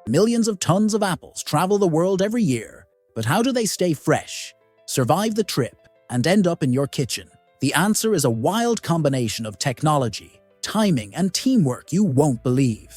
Millions of tons of apples travel the world every year, but how do they stay fresh, survive the trip, and end up in your kitchen? The answer is a wild combination of technology, timing, and teamwork you won't believe.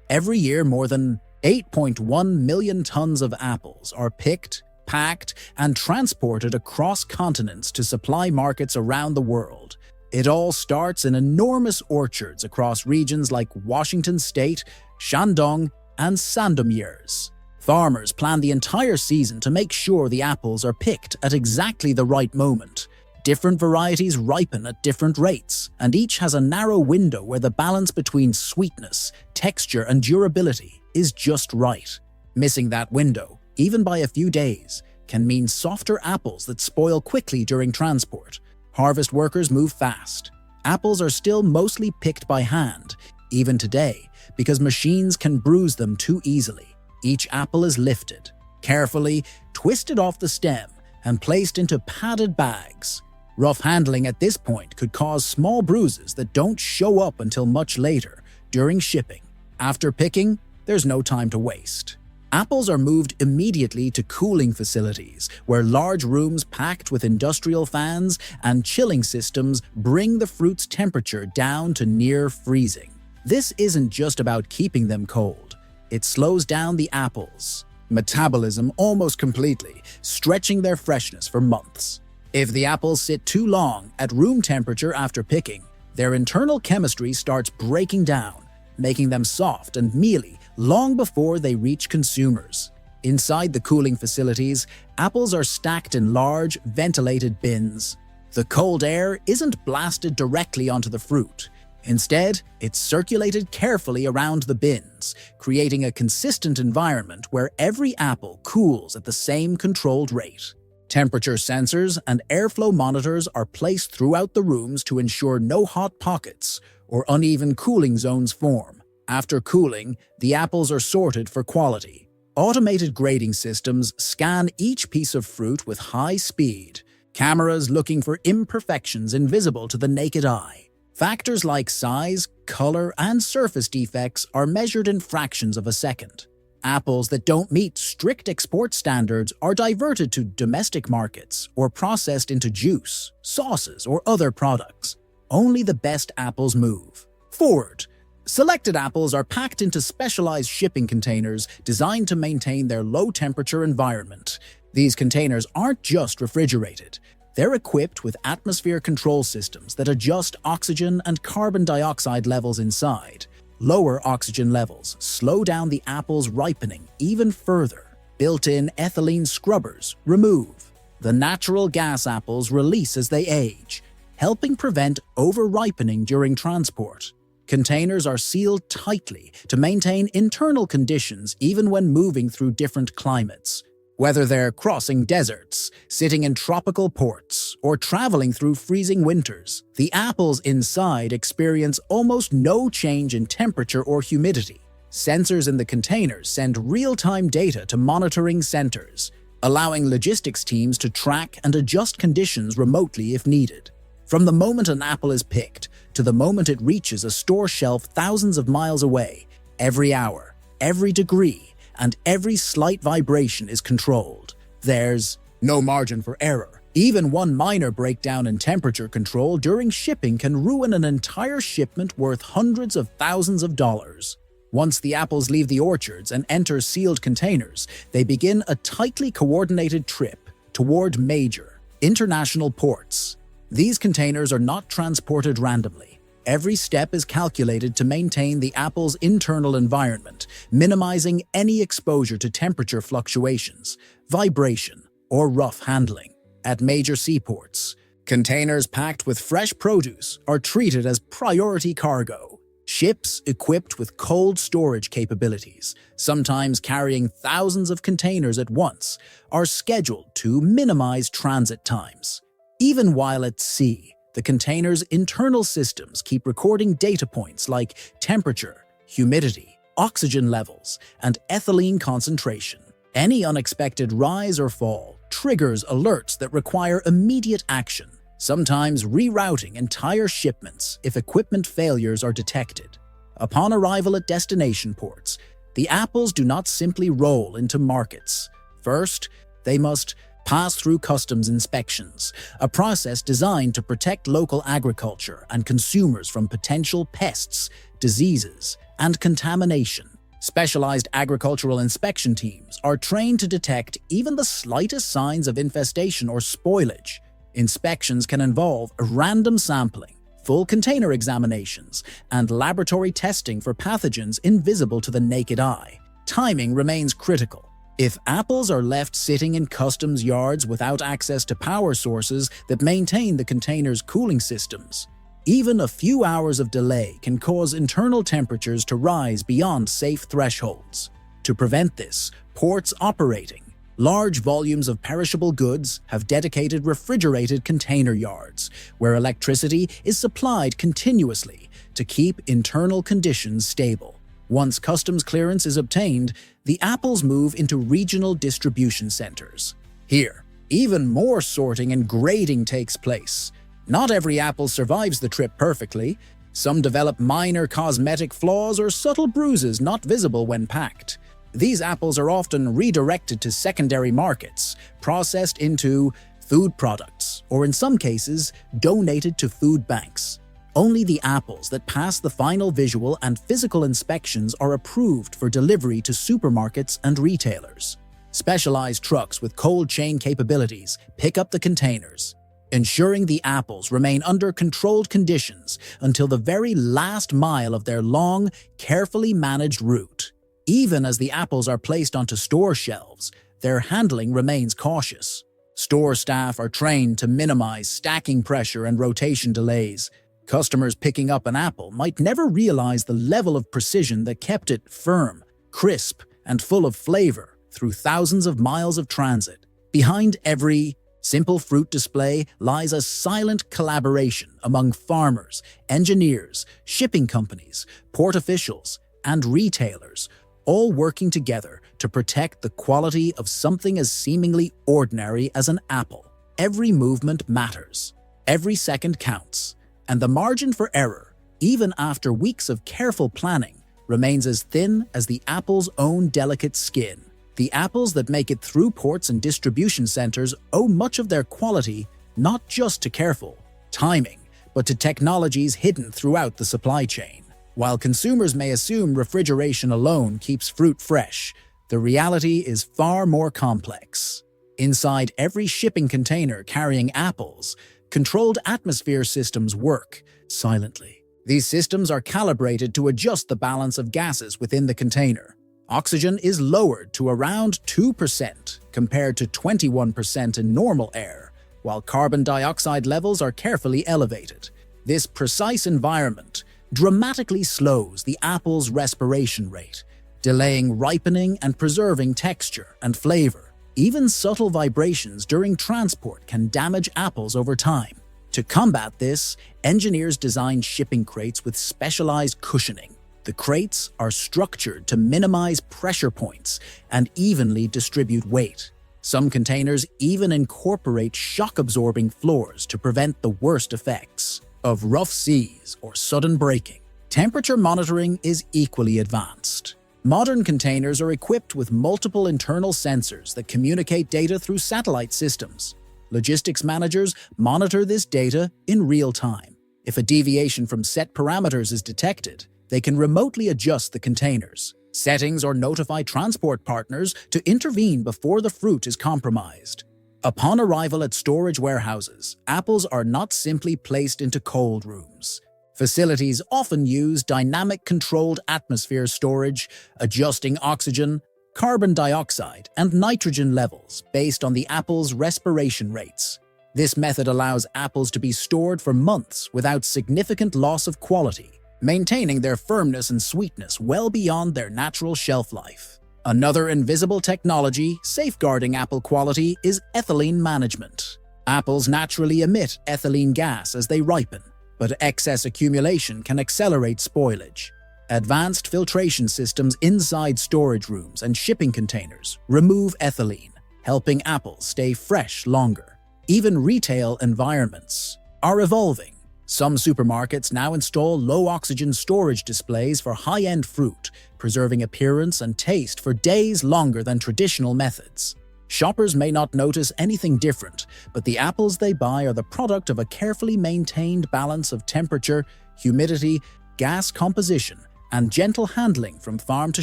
Every year, more than 8.1 million tons of apples are picked, packed, and transported across continents to supply markets around the world. It all starts in enormous orchards across regions like Washington State, Shandong, and Sandomierz. Farmers plan the entire season to make sure the apples are picked at exactly the right moment. Different varieties ripen at different rates, and each has a narrow window where the balance between sweetness, texture, and durability is just right. Missing that window, even by a few days, can mean softer apples that spoil quickly during transport. Harvest workers move fast. Apples are still mostly picked by hand, even today, because machines can bruise them too easily. Each apple is lifted, carefully twisted off the stem, and placed into padded bags. Rough handling at this point could cause small bruises that don't show up until much later, during shipping. After picking, there's no time to waste. Apples are moved immediately to cooling facilities, where large rooms packed with industrial fans and chilling systems bring the fruit's temperature down to near freezing. This isn't just about keeping them cold. It slows down the apples' metabolism almost completely, stretching their freshness for months. If the apples sit too long at room temperature after picking, their internal chemistry starts breaking down, making them soft and mealy long before they reach consumers. Inside the cooling facilities, apples are stacked in large, ventilated bins. The cold air isn't blasted directly onto the fruit. Instead, it's circulated carefully around the bins, creating a consistent environment where every apple cools at the same controlled rate. Temperature sensors and airflow monitors are placed throughout the rooms to ensure no hot pockets or uneven cooling zones form. After cooling, the apples are sorted for quality. Automated grading systems scan each piece of fruit with high speed, cameras looking for imperfections invisible to the naked eye. Factors like size, color, and surface defects are measured in fractions of a second. Apples that don't meet strict export standards are diverted to domestic markets or processed into juice, sauces, or other products. Only the best apples move forward. Selected apples are packed into specialized shipping containers designed to maintain their low-temperature environment. These containers aren't just refrigerated. They're equipped with atmosphere control systems that adjust oxygen and carbon dioxide levels inside. Lower oxygen levels slow down the apple's ripening even further. Built-in ethylene scrubbers remove the natural gas apples release as they age, helping prevent over-ripening during transport. Containers are sealed tightly to maintain internal conditions even when moving through different climates. Whether they're crossing deserts, sitting in tropical ports, or traveling through freezing winters, the apples inside experience almost no change in temperature or humidity. Sensors in the containers send real-time data to monitoring centers, allowing logistics teams to track and adjust conditions remotely if needed. From the moment an apple is picked to the moment it reaches a store shelf thousands of miles away, every hour, every degree, and every slight vibration is controlled. There's no margin for error. Even one minor breakdown in temperature control during shipping can ruin an entire shipment worth hundreds of thousands of dollars. Once the apples leave the orchards and enter sealed containers, they begin a tightly coordinated trip toward major international ports. These containers are not transported randomly. Every step is calculated to maintain the apple's internal environment, minimizing any exposure to temperature fluctuations, vibration, or rough handling. At major seaports, containers packed with fresh produce are treated as priority cargo. Ships equipped with cold storage capabilities, sometimes carrying thousands of containers at once, are scheduled to minimize transit times. Even while at sea, the container's internal systems keep recording data points like temperature, humidity, oxygen levels, and ethylene concentration. Any unexpected rise or fall triggers alerts that require immediate action, sometimes rerouting entire shipments if equipment failures are detected. Upon arrival at destination ports, The apples do not simply roll into markets. First, they must pass through customs inspections, a process designed to protect local agriculture and consumers from potential pests, diseases, and contamination. Specialized agricultural inspection teams are trained to detect even the slightest signs of infestation or spoilage. Inspections can involve random sampling, full container examinations, and laboratory testing for pathogens invisible to the naked eye. Timing remains critical. If apples are left sitting in customs yards without access to power sources that maintain the container's cooling systems, even a few hours of delay can cause internal temperatures to rise beyond safe thresholds. To prevent this, ports operating large volumes of perishable goods have dedicated refrigerated container yards, where electricity is supplied continuously to keep internal conditions stable. Once customs clearance is obtained, the apples move into regional distribution centers. Here, even more sorting and grading takes place. Not every apple survives the trip perfectly. Some develop minor cosmetic flaws or subtle bruises not visible when packed. These apples are often redirected to secondary markets, processed into food products, or in some cases, donated to food banks. Only the apples that pass the final visual and physical inspections are approved for delivery to supermarkets and retailers. Specialized trucks with cold chain capabilities pick up the containers, ensuring the apples remain under controlled conditions until the very last mile of their long, carefully managed route. Even as the apples are placed onto store shelves, their handling remains cautious. Store staff are trained to minimize stacking pressure and rotation delays. Customers picking up an apple might never realize the level of precision that kept it firm, crisp, and full of flavor through thousands of miles of transit. Behind every simple fruit display lies a silent collaboration among farmers, engineers, shipping companies, port officials, and retailers, all working together to protect the quality of something as seemingly ordinary as an apple. Every movement matters. Every second counts. And the margin for error, even after weeks of careful planning, remains as thin as the apple's own delicate skin. The apples that make it through ports and distribution centers owe much of their quality not just to careful timing, but to technologies hidden throughout the supply chain. While consumers may assume refrigeration alone keeps fruit fresh, the reality is far more complex. Inside every shipping container carrying apples, controlled atmosphere systems work silently. These systems are calibrated to adjust the balance of gases within the container. Oxygen is lowered to around 2% compared to 21% in normal air, while carbon dioxide levels are carefully elevated. This precise environment dramatically slows the apple's respiration rate, delaying ripening and preserving texture and flavor. Even subtle vibrations during transport can damage apples over time. To combat this, engineers designed shipping crates with specialized cushioning. The crates are structured to minimize pressure points and evenly distribute weight. Some containers even incorporate shock-absorbing floors to prevent the worst effects of rough seas or sudden braking. Temperature monitoring is equally advanced. Modern containers are equipped with multiple internal sensors that communicate data through satellite systems. Logistics managers monitor this data in real time. If a deviation from set parameters is detected, they can remotely adjust the containers, settings, or notify transport partners to intervene before the fruit is compromised. Upon arrival at storage warehouses, apples are not simply placed into cold rooms. Facilities often use dynamic controlled atmosphere storage, adjusting oxygen, carbon dioxide, and nitrogen levels based on the apple's respiration rates. This method allows apples to be stored for months without significant loss of quality, maintaining their firmness and sweetness well beyond their natural shelf life. Another invisible technology safeguarding apple quality is ethylene management. Apples naturally emit ethylene gas as they ripen, but excess accumulation can accelerate spoilage. Advanced filtration systems inside storage rooms and shipping containers remove ethylene, helping apples stay fresh longer. Even retail environments are evolving. Some supermarkets now install low-oxygen storage displays for high-end fruit, preserving appearance and taste for days longer than traditional methods. Shoppers may not notice anything different, but the apples they buy are the product of a carefully maintained balance of temperature, humidity, gas composition, and gentle handling from farm to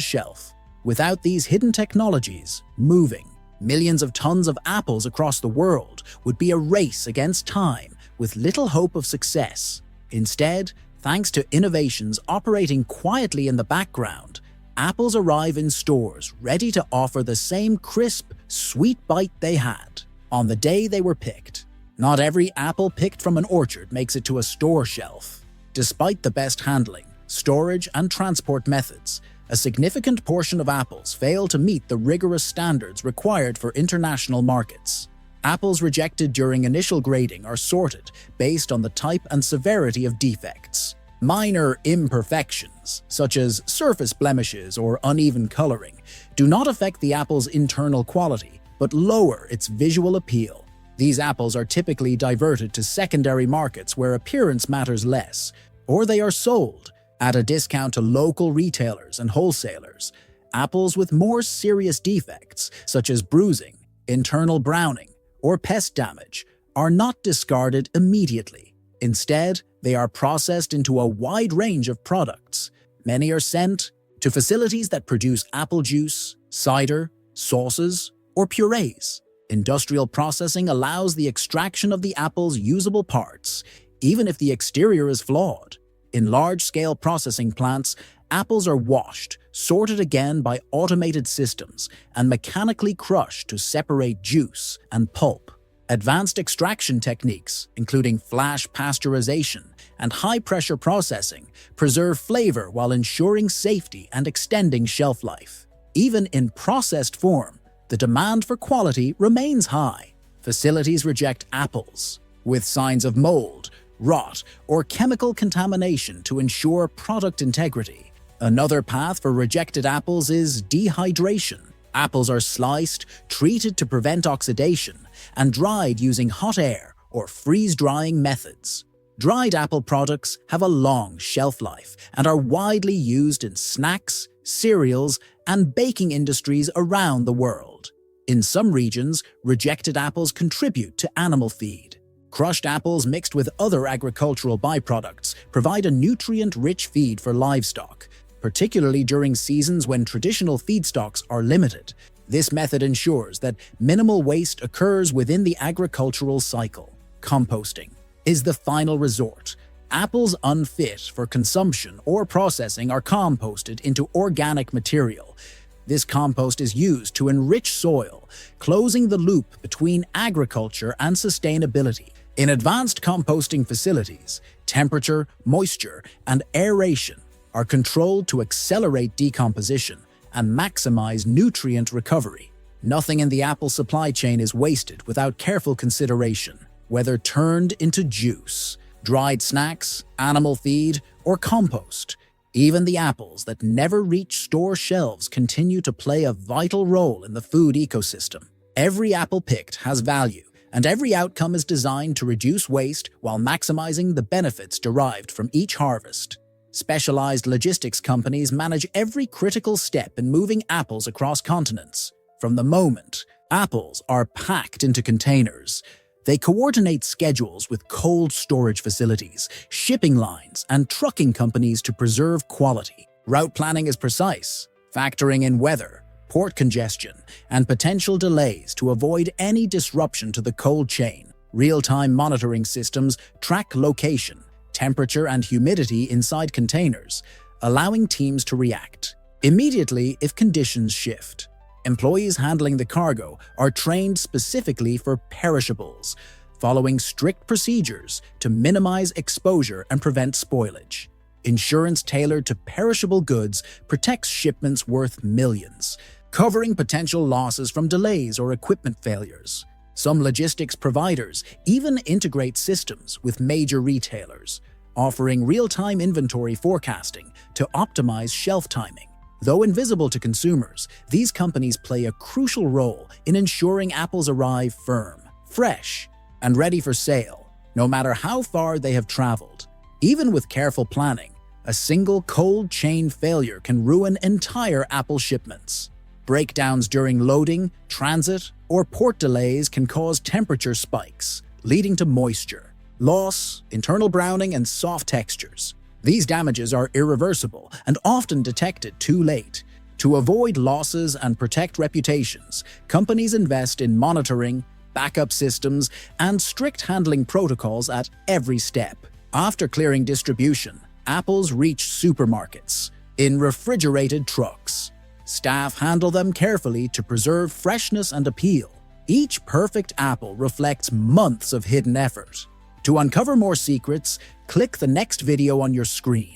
shelf. Without these hidden technologies, moving millions of tons of apples across the world would be a race against time with little hope of success. Instead, thanks to innovations operating quietly in the background, apples arrive in stores ready to offer the same crisp, sweet bite they had on the day they were picked. Not every apple picked from an orchard makes it to a store shelf. Despite the best handling, storage, and transport methods, a significant portion of apples fail to meet the rigorous standards required for international markets. Apples rejected during initial grading are sorted based on the type and severity of defects. Minor imperfections, such as surface blemishes or uneven coloring, do not affect the apple's internal quality, but lower its visual appeal. These apples are typically diverted to secondary markets where appearance matters less, or they are sold at a discount to local retailers and wholesalers. Apples with more serious defects, such as bruising, internal browning, or pest damage, are not discarded immediately. Instead, they are processed into a wide range of products. Many are sent to facilities that produce apple juice, cider, sauces, or purees. Industrial processing allows the extraction of the apple's usable parts, even if the exterior is flawed. In large-scale processing plants, apples are washed, sorted again by automated systems, and mechanically crushed to separate juice and pulp. Advanced extraction techniques, including flash pasteurization and high-pressure processing, preserve flavor while ensuring safety and extending shelf life. Even in processed form, the demand for quality remains high. Facilities reject apples with signs of mold, rot, or chemical contamination to ensure product integrity. Another path for rejected apples is dehydration. Apples are sliced, treated to prevent oxidation, and dried using hot air or freeze-drying methods. Dried apple products have a long shelf life and are widely used in snacks, cereals, and baking industries around the world. In some regions, rejected apples contribute to animal feed. Crushed apples mixed with other agricultural byproducts provide a nutrient-rich feed for livestock, particularly during seasons when traditional feedstocks are limited. This method ensures that minimal waste occurs within the agricultural cycle. Composting is the final resort. Apples unfit for consumption or processing are composted into organic material. This compost is used to enrich soil, closing the loop between agriculture and sustainability. In advanced composting facilities, temperature, moisture, and aeration are controlled to accelerate decomposition and maximize nutrient recovery. Nothing in the apple supply chain is wasted without careful consideration, whether turned into juice, dried snacks, animal feed, or compost. Even the apples that never reach store shelves continue to play a vital role in the food ecosystem. Every apple picked has value, and every outcome is designed to reduce waste while maximizing the benefits derived from each harvest. Specialized logistics companies manage every critical step in moving apples across continents. From the moment apples are packed into containers, they coordinate schedules with cold storage facilities, shipping lines, and trucking companies to preserve quality. Route planning is precise, factoring in weather, port congestion, and potential delays to avoid any disruption to the cold chain. Real-time monitoring systems track location, temperature, and humidity inside containers, allowing teams to react immediately if conditions shift. Employees handling the cargo are trained specifically for perishables, following strict procedures to minimize exposure and prevent spoilage. Insurance tailored to perishable goods protects shipments worth millions, covering potential losses from delays or equipment failures. Some logistics providers even integrate systems with major retailers, offering real-time inventory forecasting to optimize shelf timing. Though invisible to consumers, these companies play a crucial role in ensuring apples arrive firm, fresh, and ready for sale. no matter how far they have traveled. Even with careful planning, a single cold chain failure can ruin entire apple shipments. Breakdowns during loading, transit, or port delays can cause temperature spikes, leading to moisture, loss, internal browning, and soft textures. These damages are irreversible and often detected too late. To avoid losses and protect reputations, companies invest in monitoring, backup systems, and strict handling protocols at every step. After clearing distribution, apples reach supermarkets in refrigerated trucks. Staff handle them carefully to preserve freshness and appeal. Each perfect apple reflects months of hidden effort. To uncover more secrets, click the next video on your screen.